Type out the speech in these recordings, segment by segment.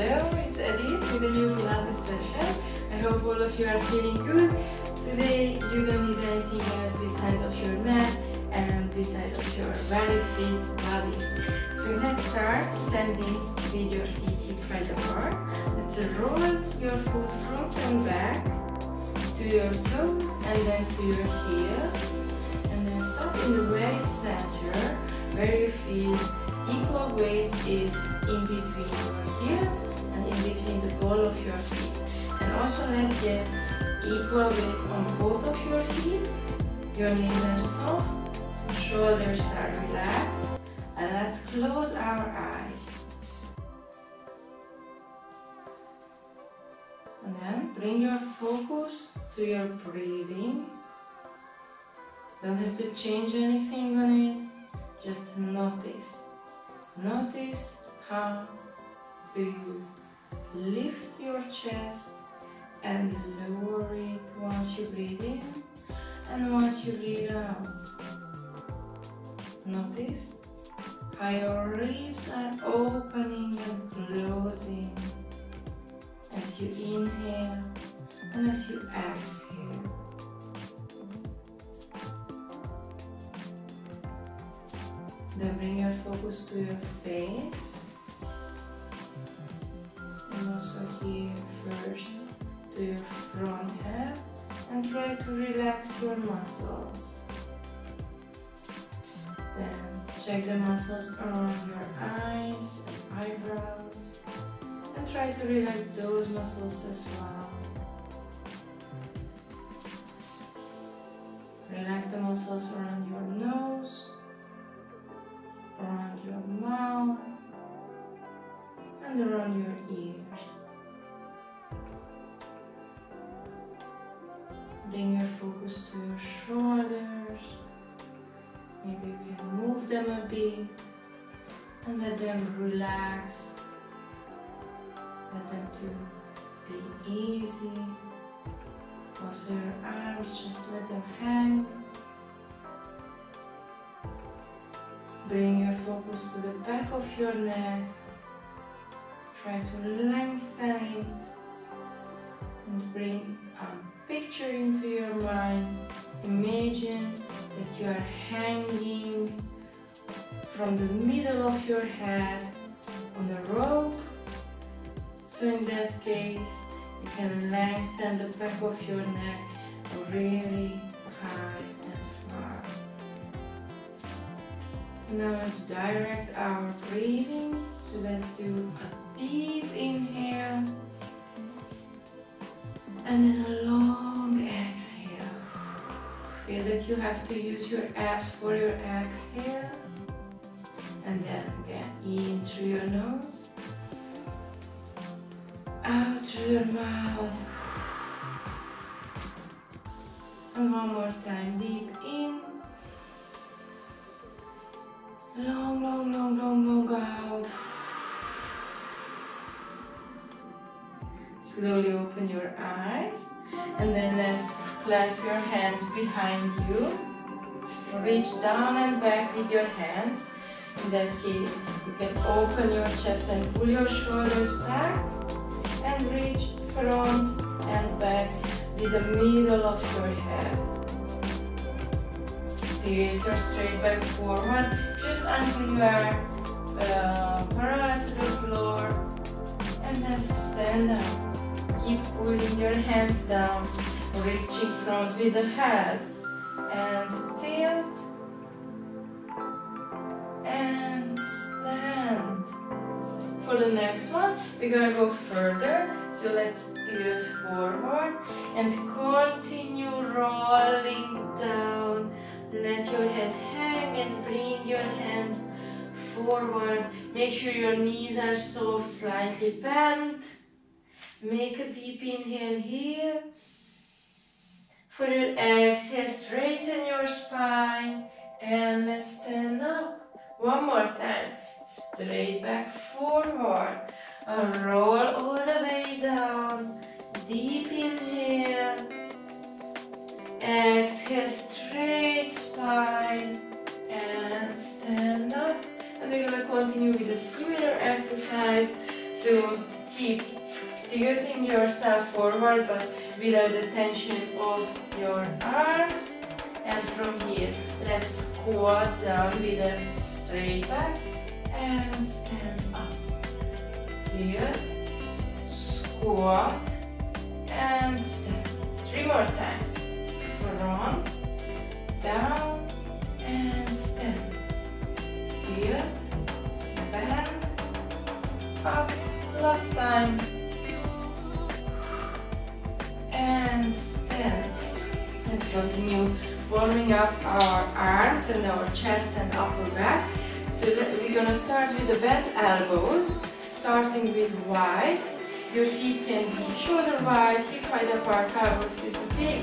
Hello, it's Eddie with a new Pilates session. I hope all of you are feeling good. Today you don't need anything else beside of your mat and beside of your very fit body. So let's start standing with your feet hip width apart. Let's roll your foot front and back to your toes and then to your heels. And then stop in the very center where you feel equal weight is in between your heels and in between the ball of your feet. And also let's get equal weight on both of your feet. Your knees are soft, shoulders are relaxed, and let's close our eyes. And then bring your focus to your breathing. Don't have to change anything on it, just notice. Notice how do you lift your chest and lower it once you breathe in and once you breathe out. Notice how your ribs are opening and closing as you inhale and as you exhale. Then bring your focus to your face and also here first to your front head and try to relax your muscles. Then check the muscles around your eyes and eyebrows and try to relax those muscles as well. Relax the muscles around your nose, around your mouth, and around your ears. Bring your focus to your shoulders. Maybe you can move them a bit and let them relax. Let them to be easy. Also your arms, just let them hang. Bring your focus to the back of your neck. Try to lengthen it and bring a picture into your mind. Imagine that you are hanging from the middle of your head on a rope. So in that case, you can lengthen the back of your neck really high and far. Now let's direct our breathing. So let's do a deep inhale and then a long exhale. Feel that you have to use your abs for your exhale. And then again, in through your nose, out through your mouth. And one more time, deep in. Long, long, long, long, long out. Slowly open your eyes and then let's clasp your hands behind you. Reach down and back with your hands. In that case, you can open your chest and pull your shoulders back and reach front and back with the middle of your head. Tilt your straight back forward just until you are parallel to the floor, and then stand up. Keep pulling your hands down, reaching front with the head, and tilt and stand. For the next one, we're gonna go further. So let's tilt forward and continue rolling down. Let your head hang and bring your hands forward. Make sure your knees are soft, slightly bent. Make a deep inhale here. For your exhale, straighten your spine and let's stand up. One more time. Straight back forward. Roll all the way down. Deep inhale. Exhale, straight spine and stand up. And we're going to continue with a similar exercise. So keep tilting yourself forward but without the tension of your arms. And from here, let's squat down with a straight back and stand up. Tilt, squat, and stand. 3 more times. Front, down, and stand. Tilt, bend, up. Last time. And stand. Let's continue warming up our arms and our chest and upper back. So we're gonna start with the bent elbows, starting with wide. Your feet can be shoulder wide, hip wide apart, however it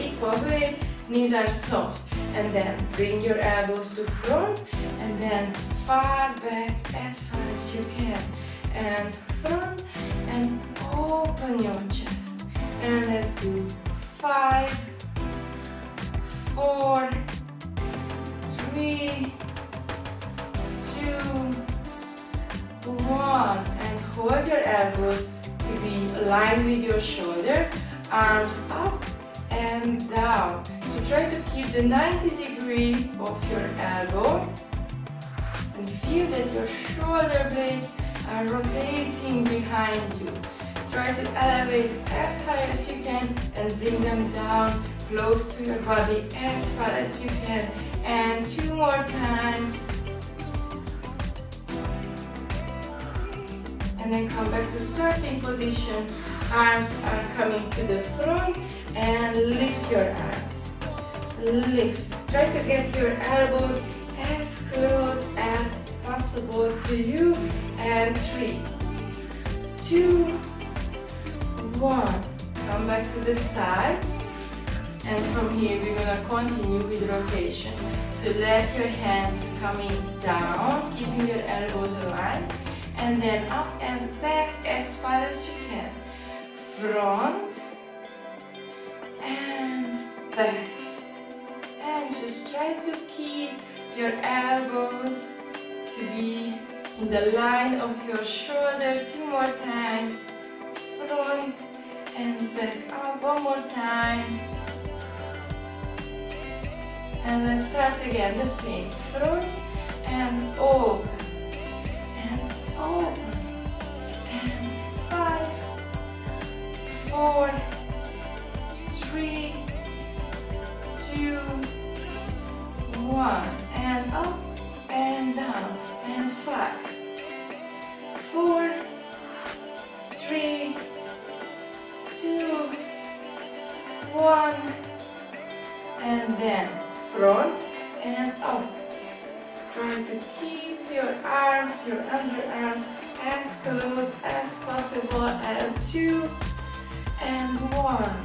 equal weight, knees are soft. And then bring your elbows to front and then far back as far as you can. And front and open your chest. And let's do 5, 4, 3, 2, 1. And hold your elbows to be aligned with your shoulder, arms up and down. So try to keep the 90 degree of your elbow and feel that your shoulder blades are rotating behind you. Try to elevate as high as you can and bring them down close to your body as far as you can. And 2 more times. And then come back to starting position. Arms are coming to the front and lift your arms. Lift. Try to get your elbows as close as possible to you. And 3, 2, 1. Come back to the side. And from here we're gonna continue with rotation. So let your hands coming down, keeping your elbows aligned. And then up and back as far as you can. Front and back. And just try to keep your elbows to be in the line of your shoulders. 2 more times. Front and back up. 1 more time. And let's start again the same. Front and open. And open. And 5, 4, 3, 2, 1. And up and down. And 5, 4, 3, 2, 1. And then front and up. Try to keep your arms, your underarms as close as possible. And 2 and 1.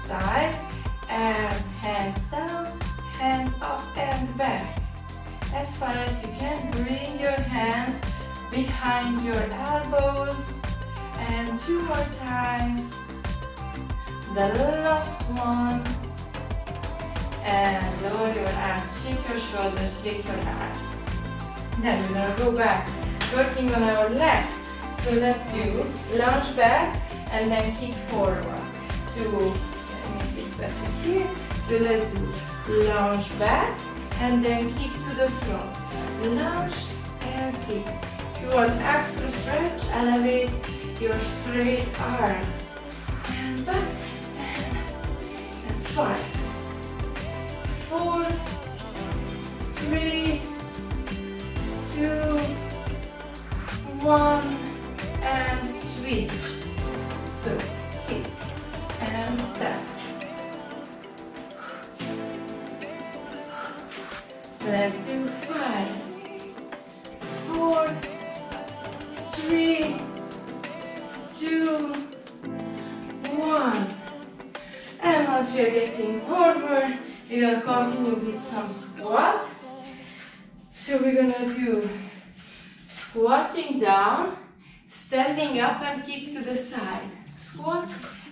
Side and hands down, hands up and back. As far as you can, bring your hands behind your elbows. And 2 more times. The last one. And lower your arms, shake your shoulders, shake your arms. Then we're gonna go back, working on our legs. So let's do lunge back and then kick forward. So let me make this better here. So let's do lunge back and then kick to the front. Lunge and kick. If you want extra stretch, elevate your straight arms. And back and 5, 4, 3, 2, 1, and switch. So kick and step. Let's do 5, 4, 3, 2, 1. And once we are getting warmer, we're going to continue with some squat. So we're going to do squatting down, standing up and kick to the side. Squat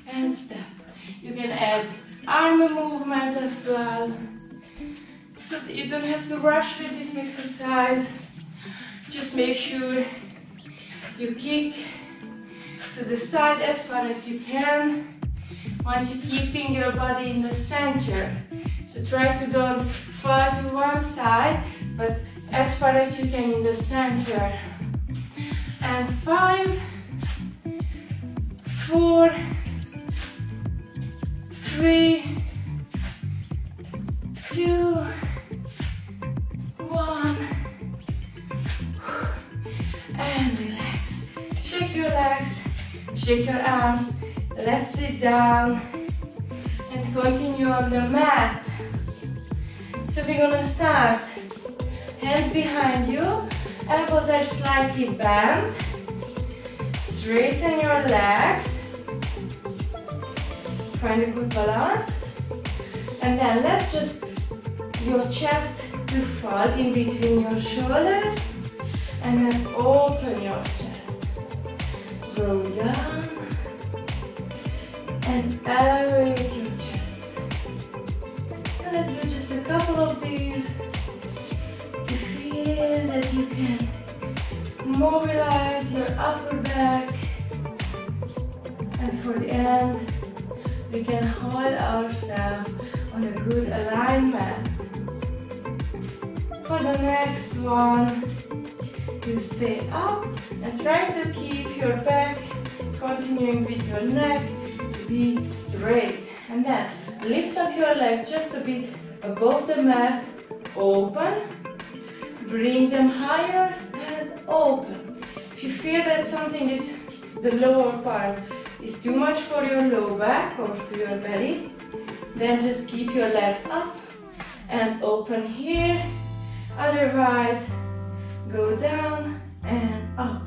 and step. You can add arm movement as well. So you don't have to rush with this exercise. Just make sure you kick to the side as far as you can. Once you're keeping your body in the center. So try to don't fly to one side, but as far as you can in the center. And 5, 4, 3, 2, 1. And relax. Shake your legs, shake your arms. Let's sit down and continue on the mat. So we're gonna start. Hands behind you, elbows are slightly bent. Straighten your legs. Find a good balance. And then let just your chest to fall in between your shoulders. And then open your chest. Go down. And elevate your chest. And let's do just a couple of these to feel that you can mobilize your upper back. And for the end, we can hold ourselves on a good alignment. For the next one, you stay up and try to keep your back continuing with your neck to be straight. And then lift up your legs just a bit above the mat, open, bring them higher and open. If you feel that something is, the lower part is too much for your low back or to your belly, then just keep your legs up and open here. Otherwise, go down and up,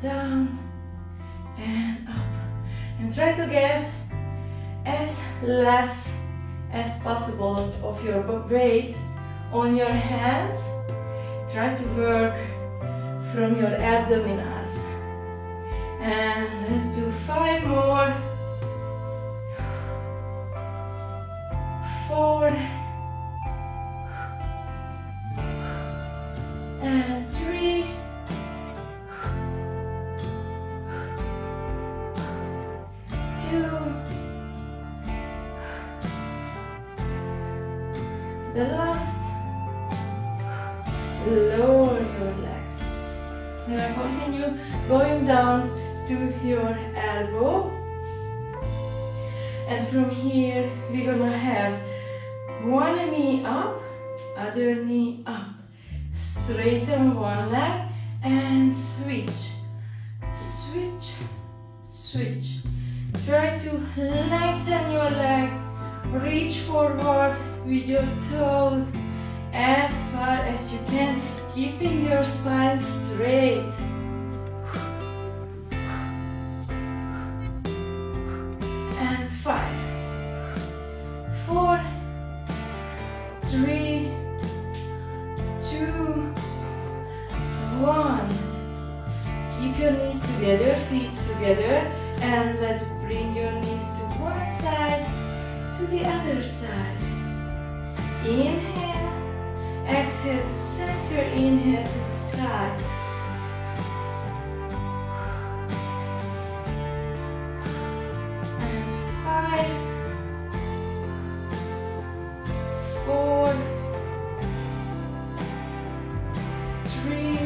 down and up. And try to get as less as possible of your weight on your hands. Try to work from your abdominals. And let's do 5 more. 4. And 3. 2. The last. Lower your legs. Now continue going down to your elbow. And from here, we're gonna have one knee up, other knee up. Straighten one leg and switch. Switch, switch. Try to lengthen your leg. Reach forward with your toes as far as you can, keeping your spine straight. And 5, 4, 3, 2, 1. Keep your knees together, feet together, and let's bring your knees to one side, to the other side. Inhale, exhale to center, inhale to side. And 5, 4, 3,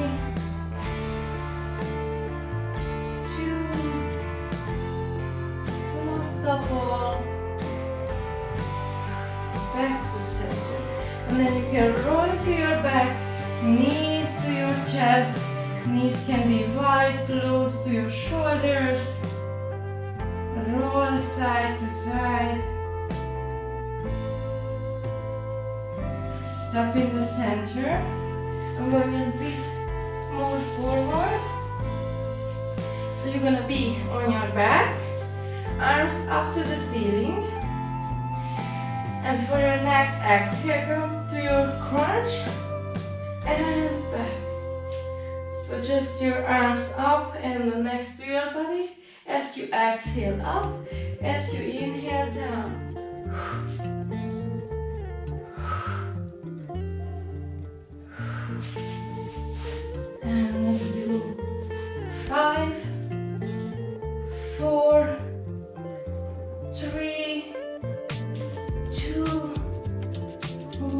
2, last couple. Back to center. And then you can roll to your back, knees to your chest. Knees can be wide, close to your shoulders. Roll side to side. Stop in the center. I'm going a bit more forward. So you're gonna be on your back, arms up to the ceiling. And for your next exhale, come to your crunch and back. So just your arms up and next to your body as you exhale up, as you inhale down. And let's do 5,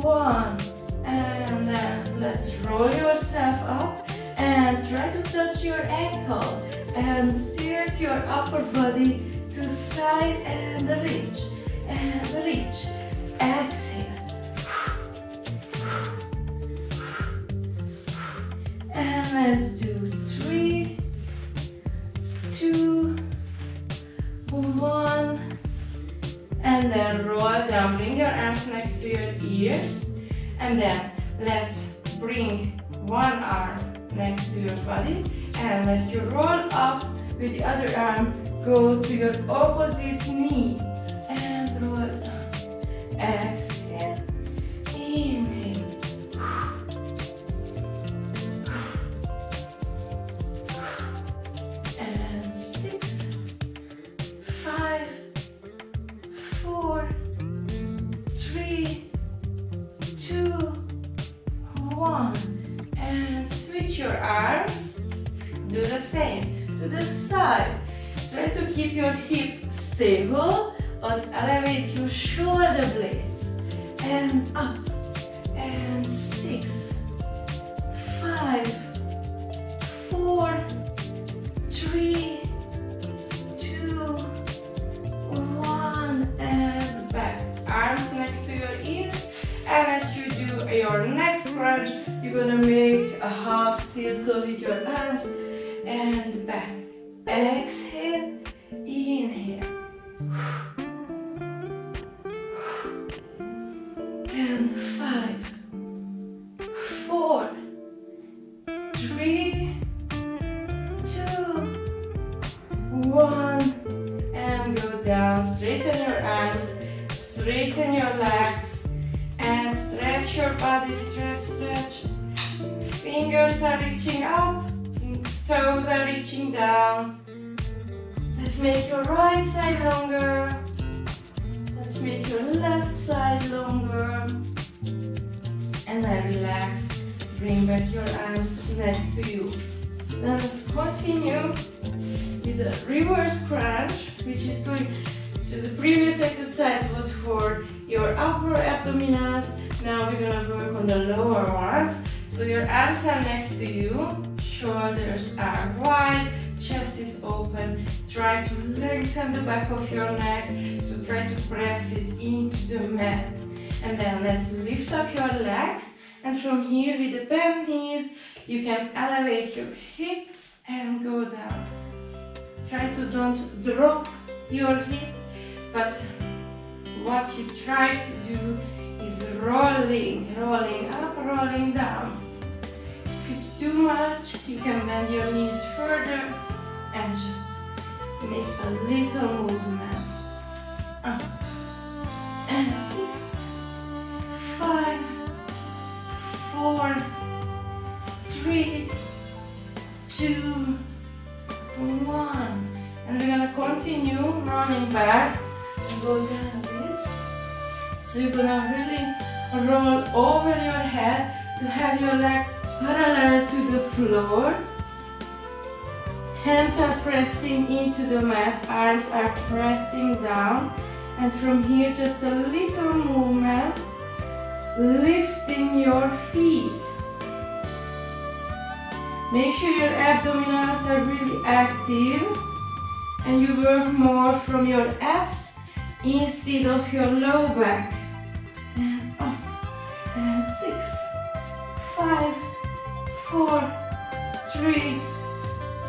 1, and then let's roll yourself up and try to touch your ankle and tilt your upper body to side and reach, exhale, and let's do 3, 2, 1, and then roll down. Bring your arms next to your ears, and then let's bring one arm next to your body, and let's you roll up with the other arm, go to your opposite knee, and roll down. Exhale, inhale, and 6, 5, 4, 3, 2, 1, and switch your arms. Do the same to the side. Try to keep your hip stable, but elevate your shoulder blades. And up. And 6, 5, 4, 3, 2, 1, and back. Arms next to your ears. And as you do your next crunch, you're gonna make a half circle with your arms and back. Exhale, inhale, and 5, 4, 3, 2, 1, and go down. Straighten your arms, straighten your legs, and stretch your body. Stretch. Fingers are reaching up, toes are reaching down. Let's make your right side longer. Let's make your left side longer. And then relax. Bring back your arms next to you. Then let's continue with the reverse crunch, which is going. So the previous exercise was for your upper abdominals. Now we're gonna work on the lower ones. So your arms are next to you, shoulders are wide, chest is open. Try to lengthen the back of your neck, so try to press it into the mat. And then let's lift up your legs, and from here with the bent knees, you can elevate your hip and go down. Try to don't drop your hip, but what you try to do is rolling up, rolling down. If it's too much, you can bend your knees further and just make a little movement. Up. And 6, 5, 4, 3, 2, 1. And we're gonna continue running back and go down a bit. So you're gonna really roll over your head to have your legs parallel to the floor. Hands are pressing into the mat, arms are pressing down. And from here, just a little movement, lifting your feet. Make sure your abdominals are really active and you work more from your abs instead of your low back. And up. And 6, 5, 4, 3,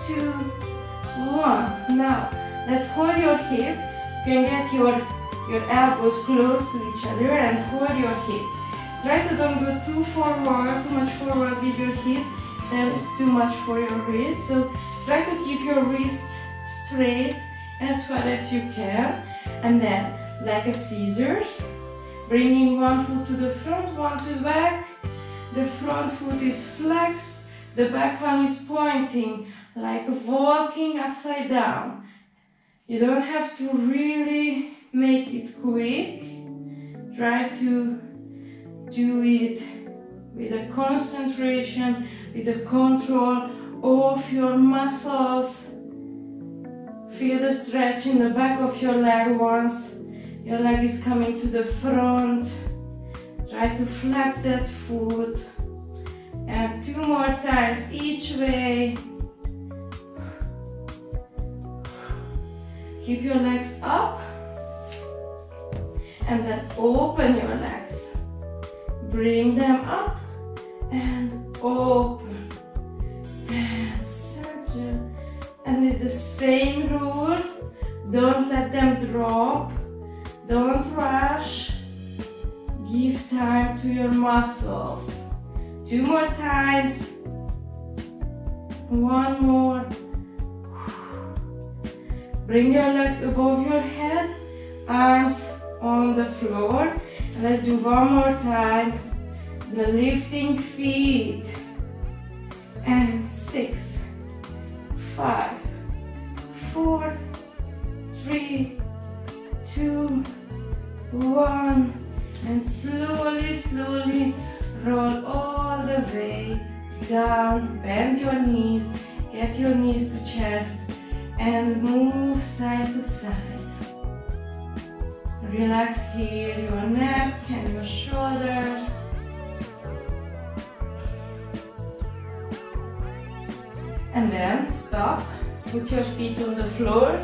2, 1. Now, let's hold your hip. You can get your elbows close to each other and hold your hip. Try to don't go too much forward with your hip, then it's too much for your wrist. So try to keep your wrists straight as far as you can. And then, like a scissors, bringing one foot to the front, one to the back. The front foot is flexed, the back one is pointing, like walking upside down. You don't have to really make it quick. Try to do it with a concentration, with a control of your muscles. Feel the stretch in the back of your leg once your leg is coming to the front. Try to flex that foot. And 2 more times each way. Keep your legs up. And then open your legs. Bring them up and open. And center. And it's the same rule. Don't let them drop. Don't rush. Give time to your muscles. 2 more times. 1 more. Bring your legs above your head. Arms on the floor. And let's do 1 more time. The lifting feet. And 6, 5, 4, 3, 2, 1. And slowly, slowly roll all the way down. Bend your knees. Get your knees to chest. And move side to side. Relax here your neck and your shoulders. And then stop. Put your feet on the floor.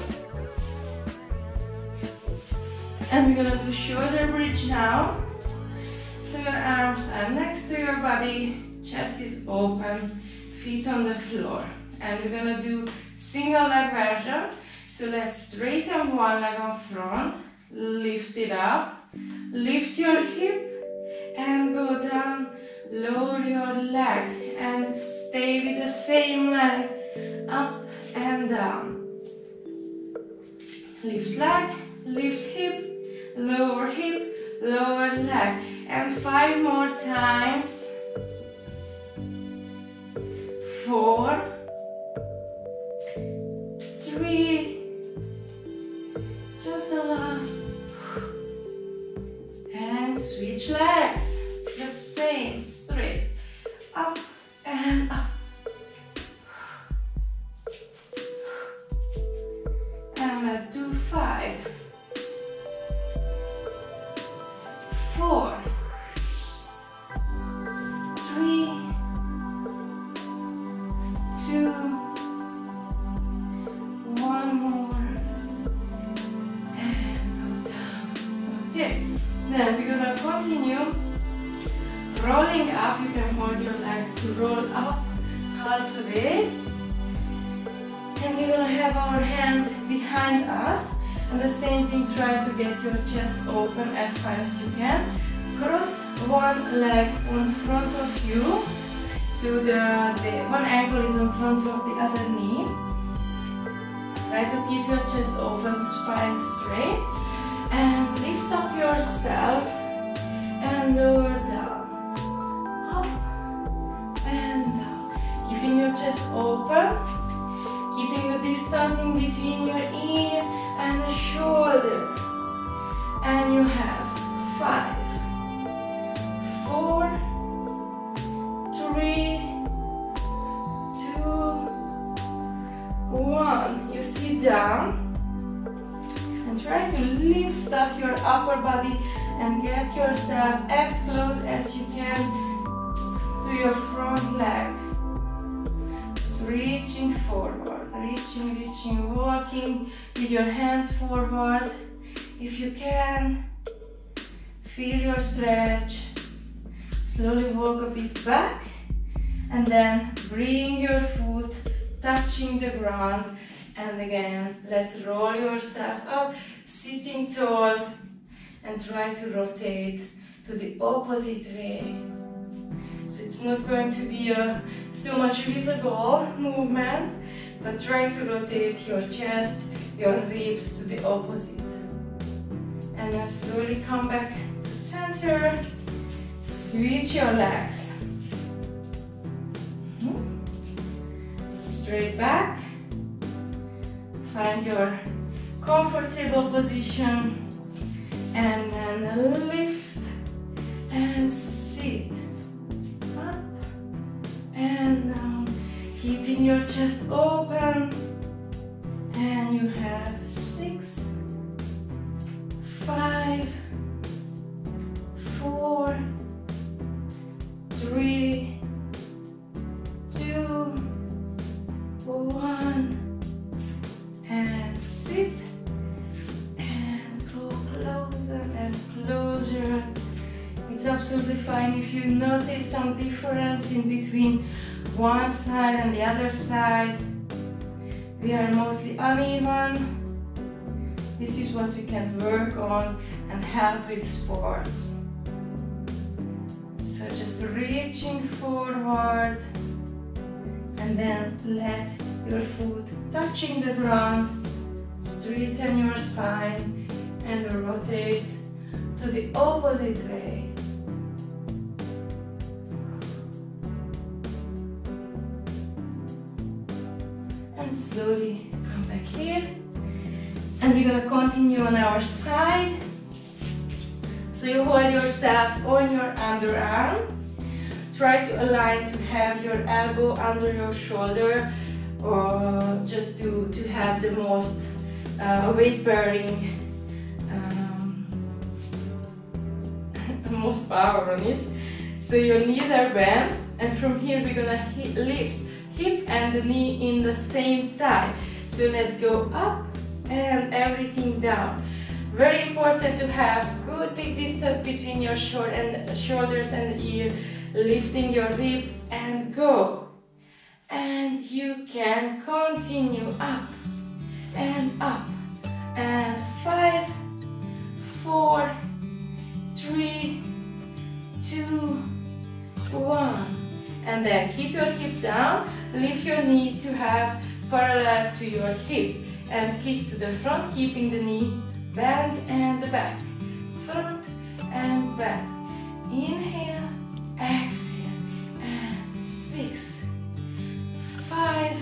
And we're gonna do shoulder bridge now. So your arms are next to your body, chest is open, feet on the floor. And we're gonna do single leg version. So let's straighten one leg on front, lift it up, lift your hip and go down, lower your leg and stay with the same leg, up and down. Lift leg, lift hip, lower leg, and 5 more times. 4, 3, just the last, and switch legs, the same, straight, up and up, and let's do 5, 4, 3, 2, 1 more, and go down. Okay, then we're gonna continue rolling up. You can hold your legs to roll up halfway, and we're gonna have our hands behind us. And the same thing, try to get your chest open as far as you can. Cross one leg on front of you. So the one ankle is in front of the other knee. Try to keep your chest open, spine straight. And lift up yourself and lower down. Up and down. Keeping your chest open. Keeping the distance in between your ear and the shoulder. And you have 5, 4, 3, 2, 1. You sit down and try to lift up your upper body and get yourself as close as you can to your front leg. Just reaching forward, reaching, walking with your hands forward. If you can, feel your stretch. Slowly walk a bit back and then bring your foot touching the ground. And again, let's roll yourself up, sitting tall, and try to rotate to the opposite way. So it's not going to be so much visible movement, but try to rotate your chest, your ribs to the opposite. And then slowly come back to center. Switch your legs. Straight back. Find your comfortable position. And then lift and sit. Up and down. Keeping your chest open. And you have 6, 5, 4, if you notice some difference in between one side and the other side. We are mostly uneven. This is what we can work on and help with sports. So just reaching forward and then let your foot touching the ground, straighten your spine and rotate to the opposite way. And slowly come back here. And we're gonna continue on our side. So you hold yourself on your underarm. Try to align to have your elbow under your shoulder, or just to have the most weight-bearing, most power on it. So your knees are bent, and from here we're gonna lift hip and the knee in the same time. So let's go up and everything down. Very important to have good big distance between your shoulders and the ear, lifting your hip and go. And you can continue up and 5, 4, 3, 2, 1. And then keep your hip down, lift your knee to have parallel to your hip and kick to the front, keeping the knee bend and the back, front and back. Inhale, exhale, and 6, 5,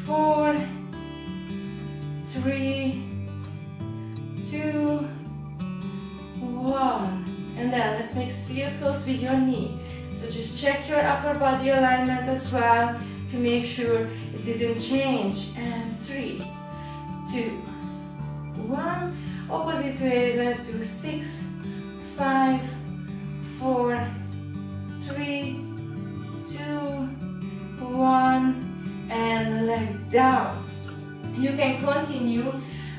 4, 3, 2, 1. And then let's make circles with your knee. So just check your upper body alignment as well to make sure it didn't change. And 3, 2, 1. Opposite way, let's do 6, 5, 4, 3, 2, 1, and leg down. You can continue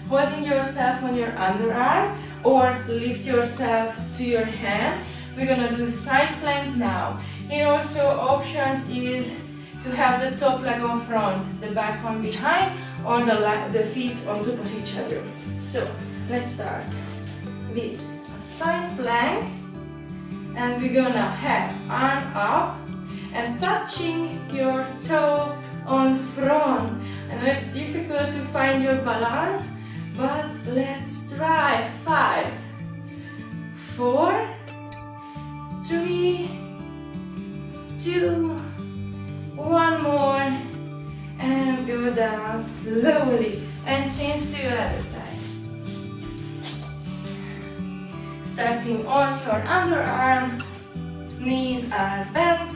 holding yourself on your underarm or lift yourself to your hand. We're gonna do side plank now. Here also options is to have the top leg on front, the back one behind, or the feet on top of each other. So let's start with a side plank, and we're gonna have arm up and touching your toe on front. I know it's difficult to find your balance, but let's try. 5, 4, 3, 2, 1 more, and go down slowly and change to your other side. Starting on your underarm, knees are bent,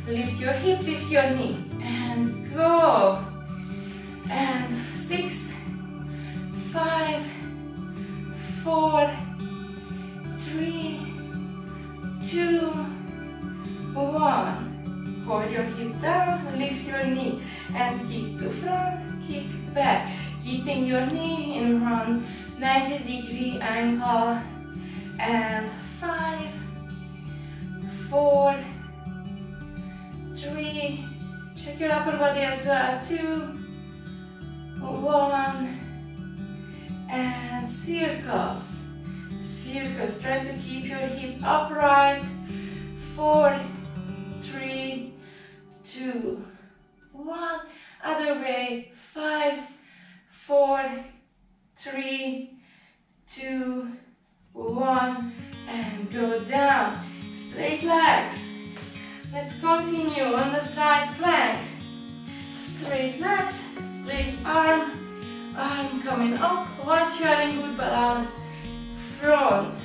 lift your hip, lift your knee, and go. And 6, 5, 4, 3, 2, 1. Hold your hip down, lift your knee, and kick to front, kick back, keeping your knee in front, 90-degree angle. And 5, 4, 3, check your upper body as well, 2, 1, and circles. Circles, try to keep your hip upright. 4, 3, 2, 1, other way. 5, 4, 3, 2, 1, and go down. Straight legs. Let's continue on the side plank. Straight legs, straight arm, arm coming up. Once you are in good balance, front.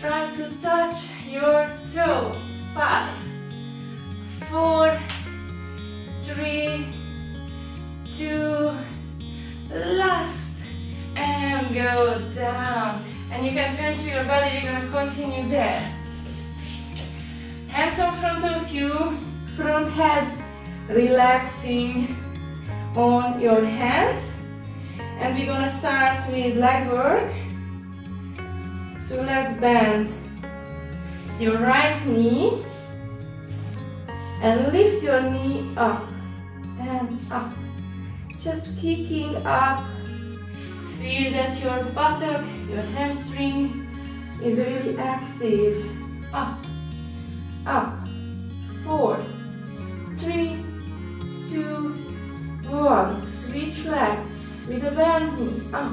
Try to touch your toe. 5, 4, 3, 2, last, and go down. And you can turn to your belly, you're going to continue there. Hands in front of you, front head relaxing on your hands. And we're going to start with leg work. So let's bend your right knee and lift your knee up and up. Just kicking up. Feel that your buttock, your hamstring is really active. Up, up. 4, 3, 2, 1. Switch leg with a bend knee. Up,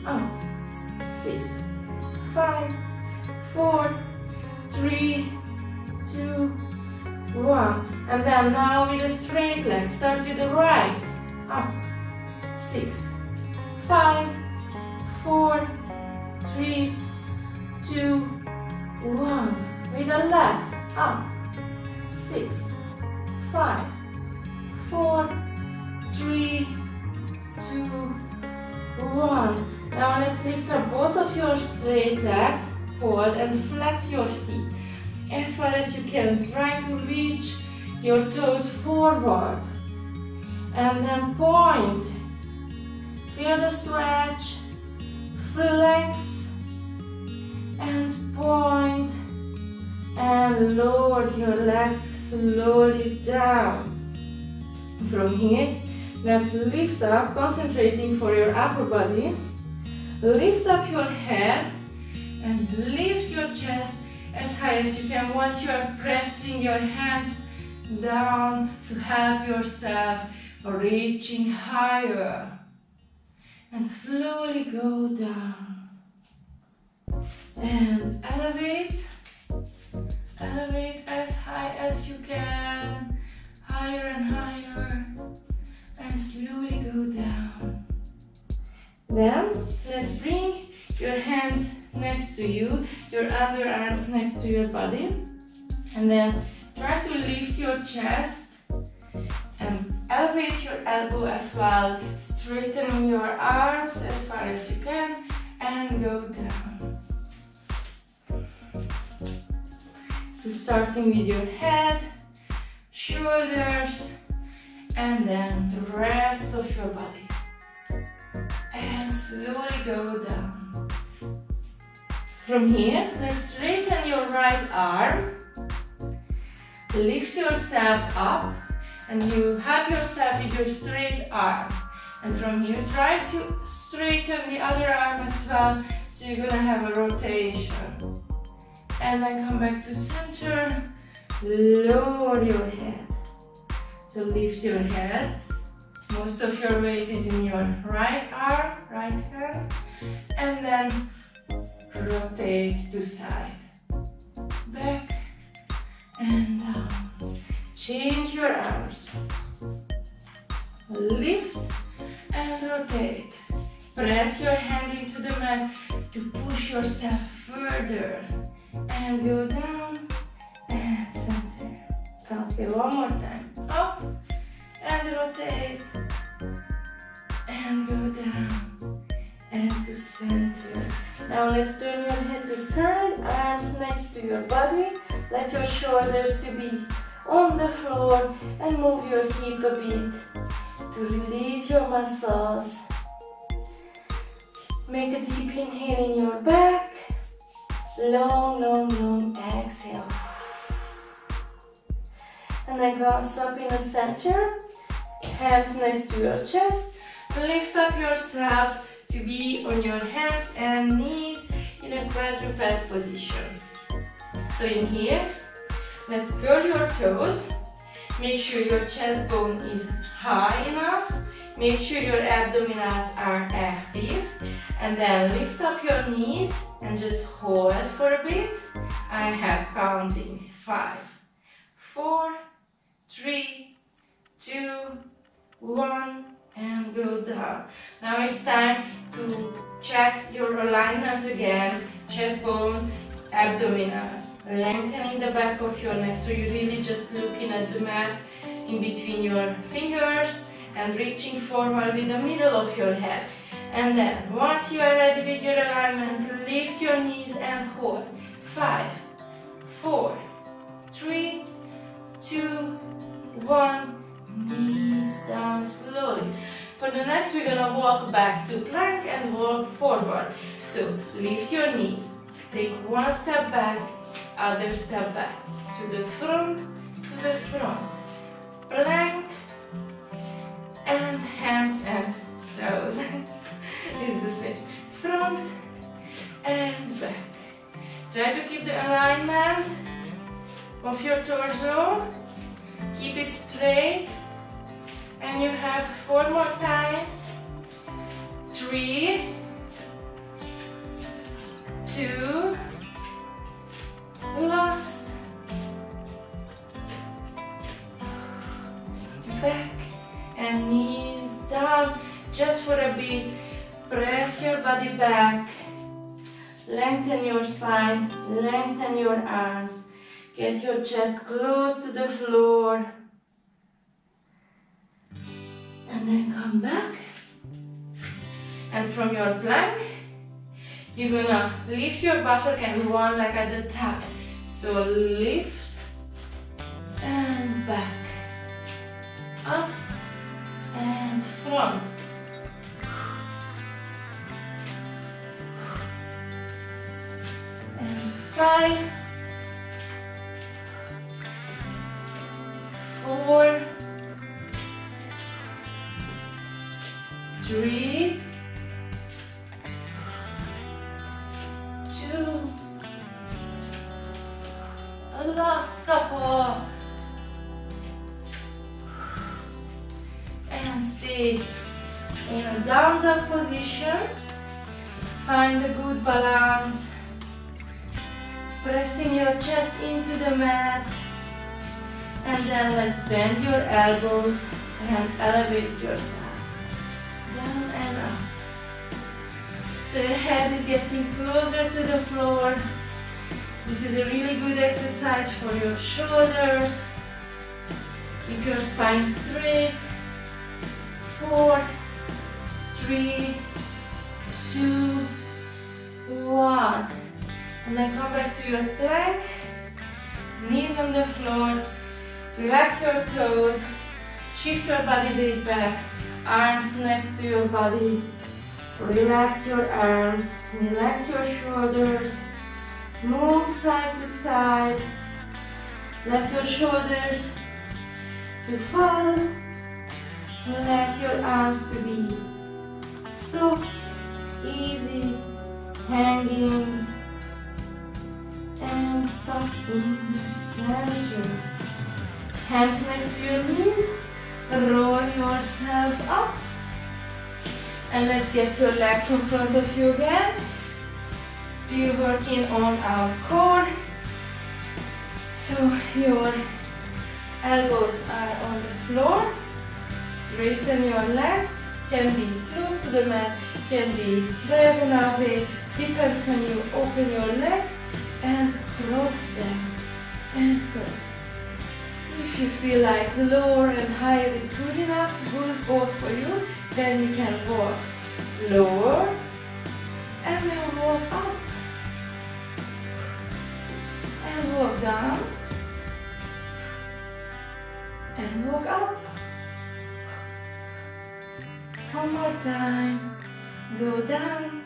up. 6, 5, 4, 3, 2, 1. And then now with a straight leg. Start with the right. Up. 6, 5, 4, 3, 2, 1. With the left. Up. 6, 5, 4, 3, 2, 1. Now let's lift up both of your straight legs. Hold and flex your feet as far as you can. Try to reach your toes forward. And then point. Feel the stretch. Flex. And point. And lower your legs slowly down. From here, let's lift up, concentrating for your upper body. Lift up your head and lift your chest as high as you can once you are pressing your hands down to help yourself reaching higher. And slowly go down. And elevate. Elevate as high as you can. Higher and higher. And slowly go down. Then let's bring your hands next to you, your underarms next to your body, and then try to lift your chest and elevate your elbow as well, straighten your arms as far as you can and go down. So starting with your head, shoulders, and then the rest of your body. And slowly go down. From here, let's straighten your right arm. Lift yourself up and you help yourself with your straight arm. And from here, try to straighten the other arm as well. So you're gonna have a rotation. And then come back to center. Lower your head. So lift your head. Most of your weight is in your right arm, right hand. And then rotate to side. Back and down. Change your arms. Lift and rotate. Press your hand into the mat to push yourself further. And go down and center. Okay, one more time. Up and rotate. And go down and to center. Now let's turn your head to side, arms next to your body. Let your shoulders to be on the floor and move your hip a bit to release your muscles. Make a deep inhale in your back. Long, long, long exhale. And then cross up in the center. Hands next to your chest. Lift up yourself to be on your hands and knees in a quadruped position. So in here, let's curl your toes. Make sure your chest bone is high enough. Make sure your abdominals are active. And then lift up your knees and just hold for a bit. I have counting 5, 4, 3, 2, 1, and go down. Now it's time to check your alignment again. Chest bone, abdominals. Lengthening the back of your neck so you're really just looking at the mat in between your fingers and reaching forward with the middle of your head. And then once you are ready with your alignment, lift your knees and hold. 5, 4, 3, 2, 1. Knees down slowly. For the next, we're gonna walk back to plank and walk forward. So lift your knees, take one step back, other step back, to the front, plank, and hands and toes. It's the same, front and back. Try to keep the alignment of your torso, keep it straight, and you have 4 more times. 3, 2, last, back and knees down, just for a bit. Press your body back, lengthen your spine, lengthen your arms, get your chest close to the floor, and then come back. And from your plank, you're gonna lift your buttock and one leg at a time. So lift and back, up and front. And 5, 4, 3, 2, last couple, and stay in a down dog position. Find a good balance, pressing your chest into the mat, and then let's bend your elbows and elevate yourself down and up. So your head is getting closer to the floor. This is a really good exercise for your shoulders. Keep your spine straight. 4, 3, 2, 1. And then come back to your plank. Knees on the floor. Relax your toes. Shift your body weight back. Arms next to your body. Relax your arms. Relax your shoulders. Move side to side. Let your shoulders to fall. Let your arms to be soft, easy, hanging, and stop in the center. Hands next to your knees. Roll yourself up. And let's get your legs in front of you again. Still working on our core. So your elbows are on the floor. Straighten your legs. Can be close to the mat, can be diagonal way. Depends on you. Open your legs and cross them. And cross. If you feel like lower and higher is good enough, good both for you, then you can walk lower and then walk up and walk down and walk up. One more time. Go down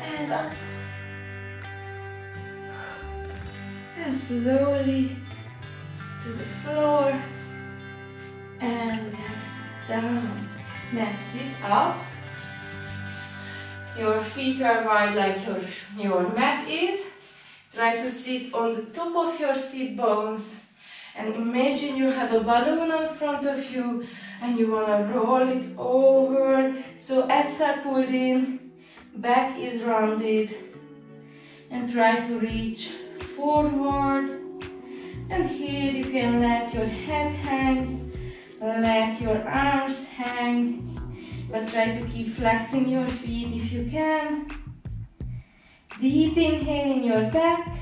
and up. And slowly to the floor and legs down. Then sit up. Your feet are wide like your mat is. Try to sit on the top of your sit bones. And imagine you have a balloon in front of you and you want to roll it over. So abs are pulled in, back is rounded. And try to reach forward. And here you can let your head hang, let your arms hang. But try to keep flexing your feet if you can. Deep inhale in your back.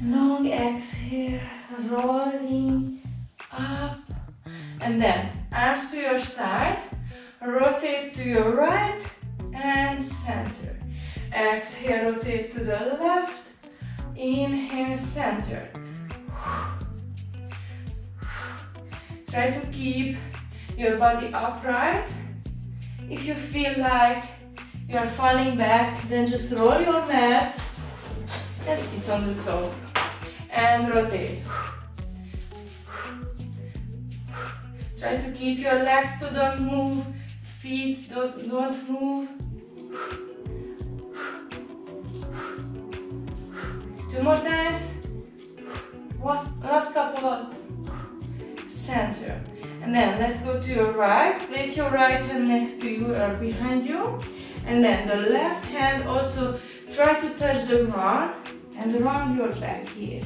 Long exhale, rolling up. And then arms to your side. Rotate to your right and center. Exhale, rotate to the left. Inhale, center. Try to keep your body upright. If you feel like you are falling back, then just roll your mat and sit on the toe and rotate. Try to keep your legs to don't move, feet don't move. 2 more times. Last couple. Center. And then let's go to your right. Place your right hand next to you or behind you. And then the left hand also try to touch the ground and round your back here.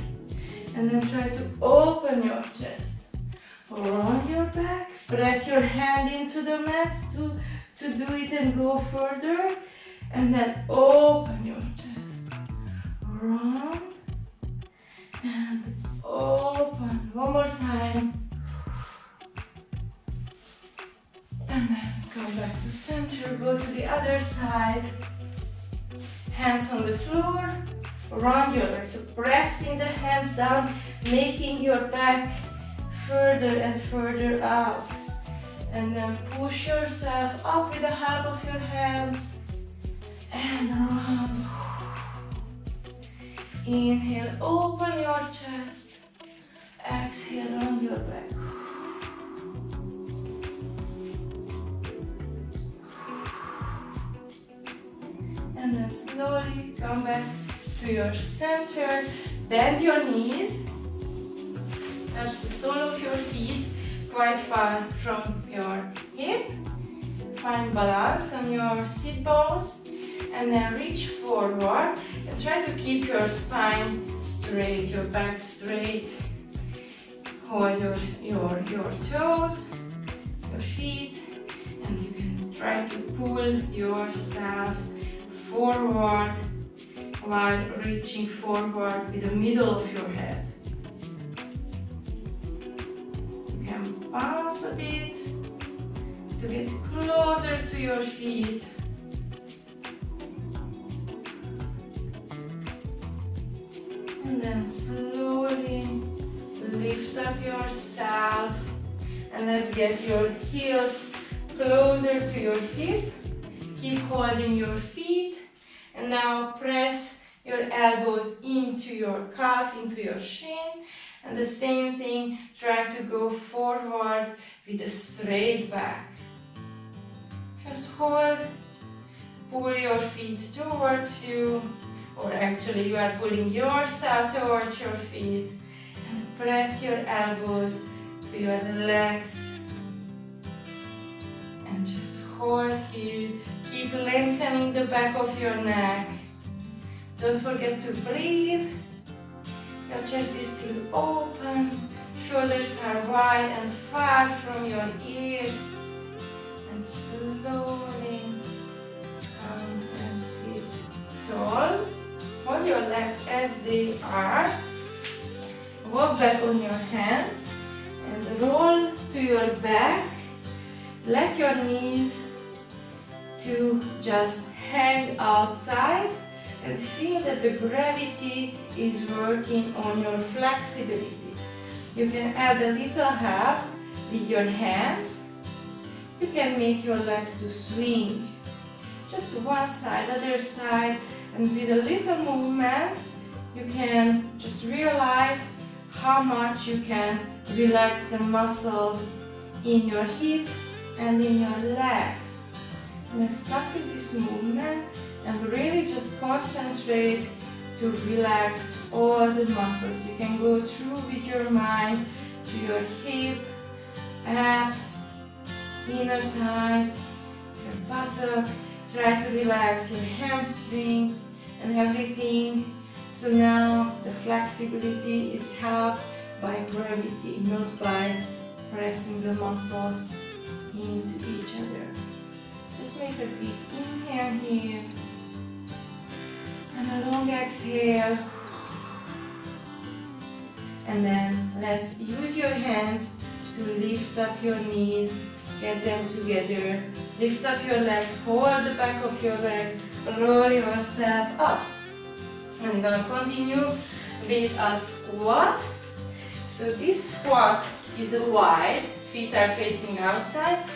And then try to open your chest. Round your back. Press your hand into the mat to do it and go further. And then open your chest. Round and open. One more time. And then come back to center. Go to the other side. Hands on the floor. Round your back. So pressing the hands down, making your back further and further out. And then push yourself up with the help of your hands. And round. Inhale, open your chest. Exhale, round your back. And then slowly come back to your center. Bend your knees. Touch the sole of your feet quite far from your hip. Find balance on your sit bones. And then reach forward and try to keep your spine straight, your back straight. Hold your toes, your feet, and you can try to pull yourself forward while reaching forward with the middle of your head. You can bounce a bit to get closer to your feet. And then slowly lift up yourself and let's get your heels closer to your hip. Keep holding your feet and now press your elbows into your calf, into your shin, and the same thing, try to go forward with a straight back. Just hold, pull your feet towards you. Or actually you are pulling yourself towards your feet and press your elbows to your legs and just hold here. Keep lengthening the back of your neck. Don't forget to breathe. Your chest is still open. Shoulders are wide and far from your ears. And slowly come and sit tall. Hold your legs as they are. Walk back on your hands and roll to your back. Let your knees to just hang outside and feel that the gravity is working on your flexibility. You can add a little help with your hands. You can make your legs to swing. Just one side, other side. And with a little movement, you can just realize how much you can relax the muscles in your hip and in your legs. And then start with this movement and really just concentrate to relax all the muscles. You can go through with your mind to your hip, abs, inner thighs, your buttock. Try to relax your hamstrings and everything. So now the flexibility is helped by gravity, not by pressing the muscles into each other. Just make a deep inhale here and a long exhale. And then let's use your hands to lift up your knees. Get them together. Lift up your legs, hold the back of your legs, roll yourself up. And you're gonna continue with a squat. So this squat is wide, feet are facing outside,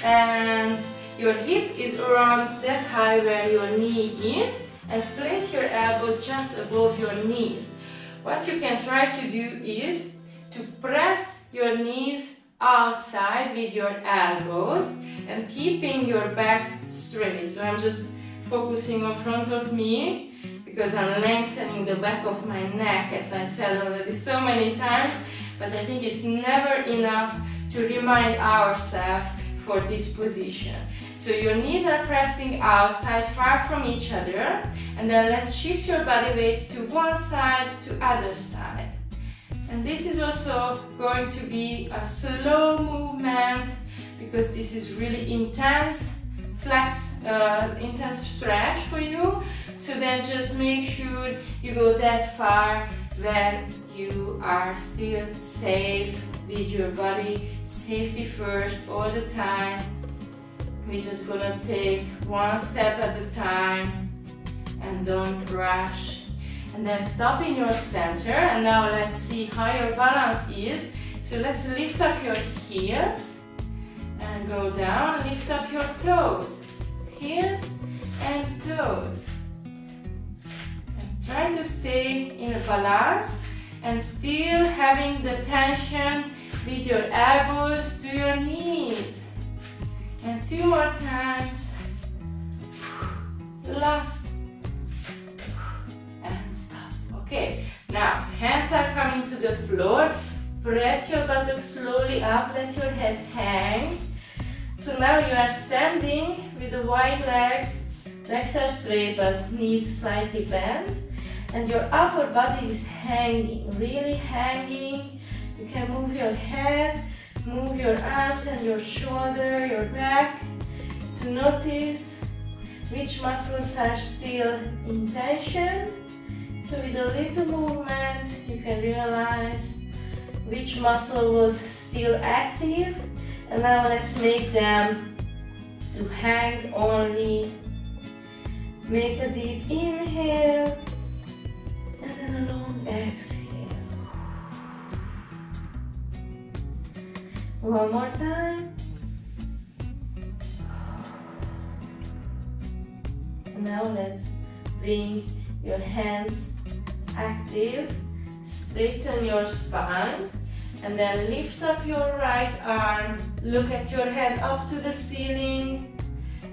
and your hip is around that high where your knee is, and place your elbows just above your knees. What you can try to do is to press your knees outside with your elbows and keeping your back straight. So I'm just focusing on front of me because I'm lengthening the back of my neck, as I said already so many times, but I think it's never enough to remind ourselves for this position. So your knees are pressing outside, far from each other, and then let's shift your body weight to one side to other side. And this is also going to be a slow movement because this is really intense intense stretch for you. So then just make sure you go that far when you are still safe with your body. Safety first all the time. We're just gonna take one step at a time and don't rush. And then stop in your center, and now let's see how your balance is. So let's lift up your heels and go down, lift up your toes, heels and toes. And try to stay in a balance and still having the tension with your elbows to your knees. And 2 more times. Last. And stop. Okay. Now, hands are coming to the floor. Press your buttocks slowly up. Let your head hang. So now you are standing with the wide legs. Legs are straight but knees slightly bent. And your upper body is hanging, really hanging. You can move your head, move your arms and your shoulder, your back, to notice which muscles are still in tension. So with a little movement, you can realize which muscle was still active. And now let's make them to hang only. Make a deep inhale and then a long exhale. One more time. And now let's bring your hands active. Straighten your spine. And then lift up your right arm. Look at your head up to the ceiling.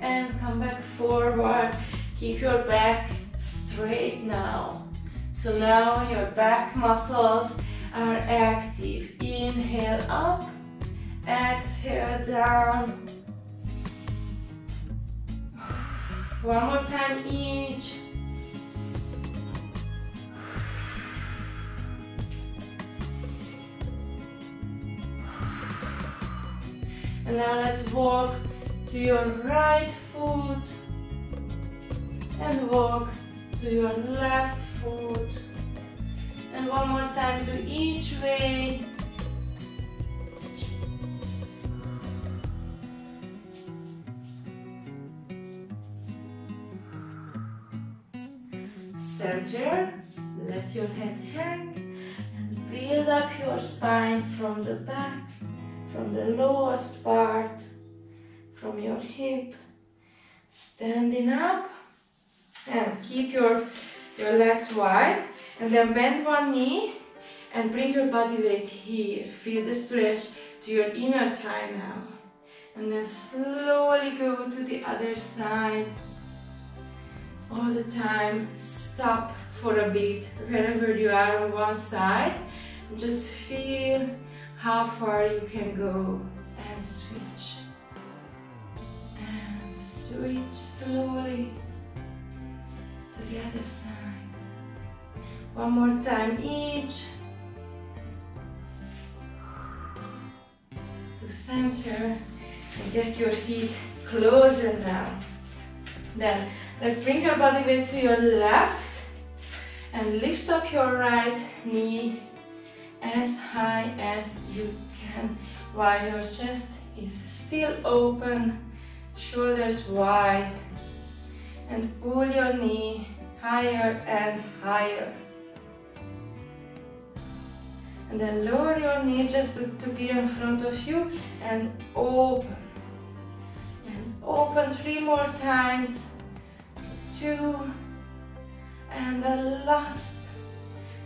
And come back forward. Keep your back straight now. So now your back muscles are active. Inhale up. Exhale down. One more time each. And now let's walk to your right foot and walk to your left foot. And one more time to each way. Center, let your head hang and build up your spine from the back, from the lowest part, from your hip, standing up, and keep your legs wide, and then bend one knee and bring your body weight here. Feel the stretch to your inner thigh now, and then slowly go to the other side. All the time, stop for a bit wherever you are on one side. Just feel how far you can go and switch. And switch slowly to the other side. One more time each. To center and get your feet closer now. Then let's bring your body weight to your left and lift up your right knee as high as you can while your chest is still open, shoulders wide, and pull your knee higher and higher. And then lower your knee just to be in front of you and open. And Open 3 more times. 2. And the last.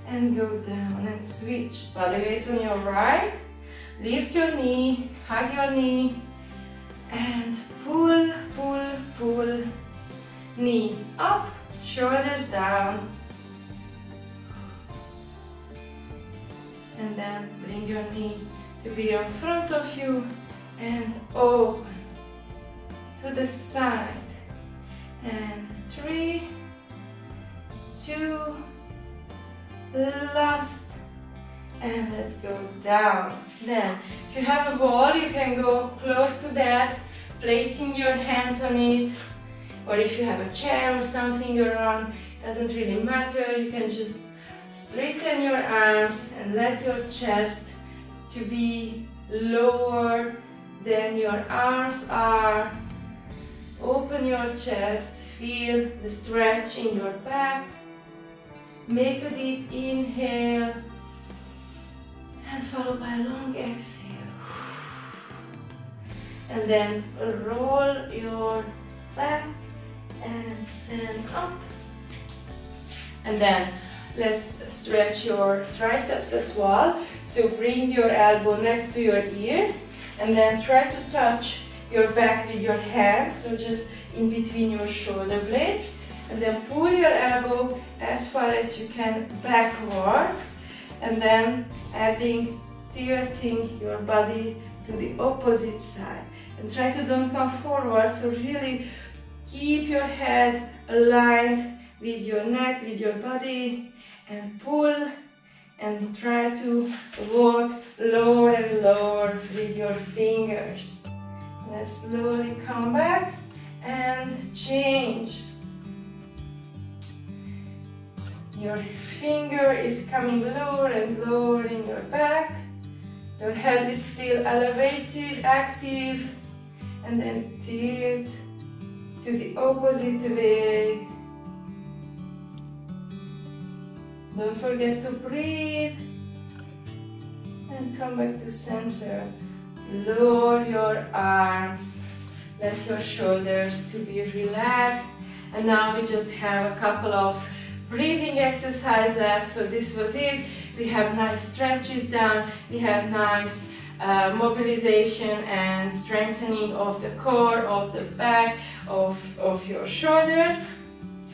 And go down and switch. Body weight on your right. Lift your knee, hug your knee. And pull, pull, pull. Knee up, shoulders down. And then bring your knee to be in front of you and open to the side. And 3, 2, last, and let's go down. Then if you have a wall, you can go close to that, placing your hands on it, or if you have a chair or something you're on, doesn't really matter. You can just straighten your arms and let your chest to be lower than your arms are. Open your chest, feel the stretch in your back. Make a deep inhale and followed by a long exhale. And then roll your back and stand up. And then let's stretch your triceps as well. So bring your elbow next to your ear and then try to touch your back with your hands, so just in between your shoulder blades. And then pull your elbow as far as you can backward. And then tilting your body to the opposite side. And try to don't come forward, so really keep your head aligned with your neck, with your body. And pull and try to walk lower and lower with your fingers. Let's slowly come back and change. Your finger is coming lower and lower in your back. Your head is still elevated, active, and then tilt to the opposite way. Don't forget to breathe and come back to center. Lower your arms. Let your shoulders to be relaxed. And now we just have a couple of breathing exercises left. So this was it. We have nice stretches done. We have nice mobilization and strengthening of the core, of the back, of your shoulders.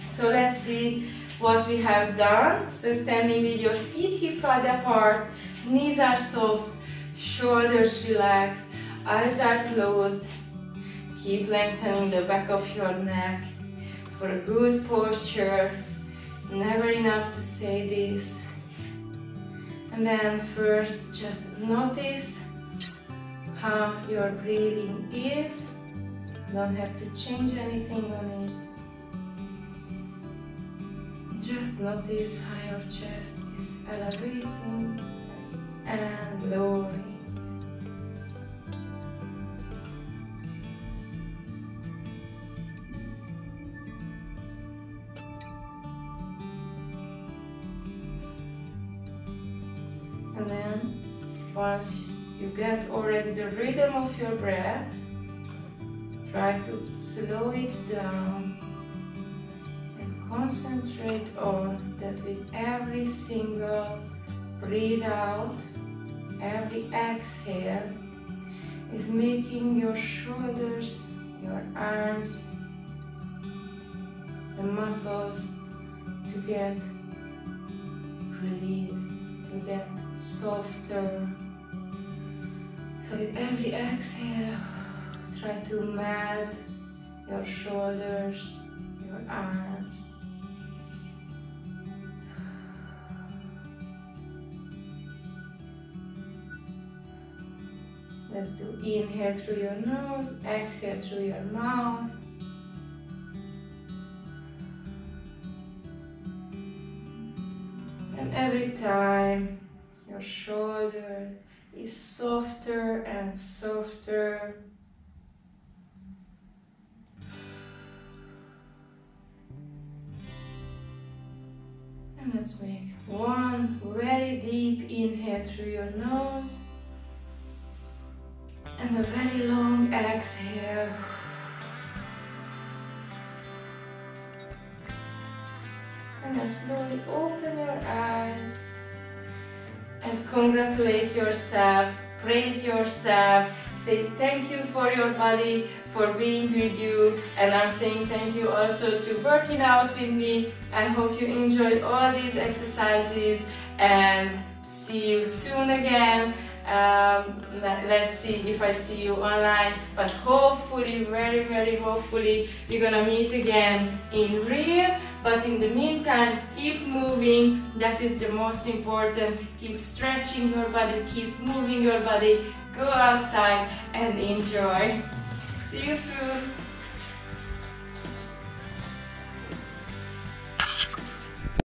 So let's see what we have done. So standing with your feet hip width apart, knees are soft, shoulders relaxed, eyes are closed. Keep lengthening the back of your neck for a good posture. Never enough to say this. And then first just notice how your breathing is. Don't have to change anything on it. Just notice how your chest is elevating and lowering. And then, once you get already the rhythm of your breath, try to slow it down and concentrate on that with every single breathe out, every exhale is making your shoulders, your arms, the muscles to get released, to get softer. So with every exhale, try to melt your shoulders, your arms. Let's do inhale through your nose, exhale through your mouth. And every time your shoulder is softer and softer. And let's make one very deep inhale through your nose and a very long exhale. and slowly open your eyes and congratulate yourself, praise yourself, say thank you for your body for being with you, and I'm saying thank you also to working out with me. I hope you enjoyed all these exercises and see you soon again. Let's see if I see you online, but hopefully, very hopefully, we're gonna meet again in real. But in the meantime, keep moving. That is the most important. Keep stretching your body, keep moving your body, go outside and enjoy. See you soon.